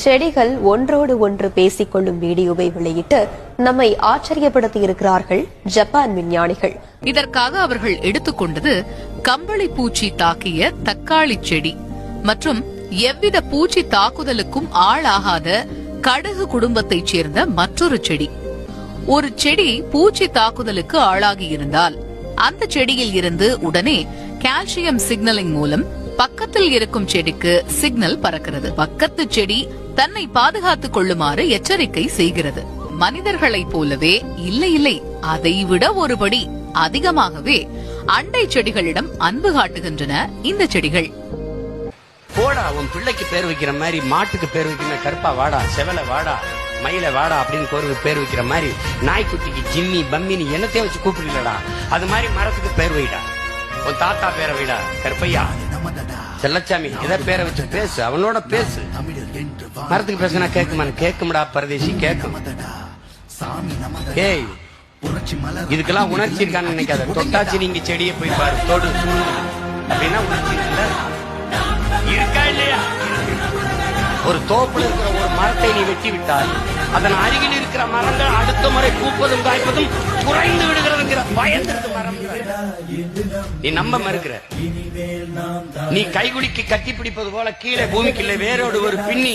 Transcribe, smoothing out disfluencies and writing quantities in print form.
செடிகள் ஒன்றோடு ஒன்று பேசிக்கொள்ளும் வீடியோவை வெளியிட்டு நம்மை ஆச்சரியப்படுத்தி இருக்கிறார்கள் ஜப்பான் விஞ்ஞானிகள். இதற்காக அவர்கள் எடுத்துக்கொண்டது கம்பளி பூச்சி தாக்கிய தக்காளி செடி மற்றும் எவ்வித பூச்சி தாக்குதலுக்கும் ஆளாகாத கடுகு குடும்பத்தைச் சேர்ந்த மற்றொரு செடி. ஒரு செடி பூச்சி தாக்குதலுக்கு ஆளாகி இருந்தால் அந்த செடியில் இருந்து உடனே கால்சியம் சிக்னலிங் மூலம் பக்கத்தில் இருக்கும் செடிக்கு சிக்னல் பறக்கிறது. பக்கத்து செடி தன்னை பாதுகாத்துக் கொள்ளுமாறு எச்சரிக்கை செய்கிறது. மனிதர்களைப் போலவே இல்லை அதைவிட ஒருபடி அதிகமாகவே அண்டை செடிகளிடம் அன்பு காட்டுகின்றன இந்த செடிகள். போடா, உன் பிள்ளைக்கு பேர் வைக்கிற மாதிரி மாட்டுக்கு பேர் வைக்கிற கருப்பா வாடா, செவல வாடா, மயில வாடா அப்படின்னு கோருக்கு பேர் வைக்கிற மாதிரி நாய்க்குட்டிக்கு ஜிம்மி பம்மினி என்னத்தையும் வச்சு கூப்பிடலடா. அது மாதிரி மரத்துக்கு பேர் வைடா. உன் தாத்தா பேரை வைடா, கருப்பையா, செல்லச்சாமி, எதை பேரை வச்சு பேசு, அவனோட பேசு. மரத்துக்கு பேசுனா கேக்குமான்னு கேக்கும்டா பரதேசி, கேக்கும். ஏய், இதுக்கெல்லாம் உணர்ச்சி இருக்கான்னு நினைக்காத. தொட்டாச்சு நீங்க செடியை போய் பாரு, தொடு அப்படின்னா உணர்ச்சி இருக்கா இல்லையா? ஒரு தோப்புல இருக்கிற ஒரு மரத்தை நீ வெட்டி விட்டால் அதன் அருகில் இருக்கிற மரங்கள் அடுத்த முறை பூப்பதும் காய்ப்பதும் குறைந்து விடுகிறதுங்கிற பயந்திருக்கு மரம். நீ நம்ப மறுக்கிற. நீ கைகுலிக்கு கட்டி பிடிப்பது போல கீழே பூமிக்குள்ளே வேரோடு ஒரு பின்னி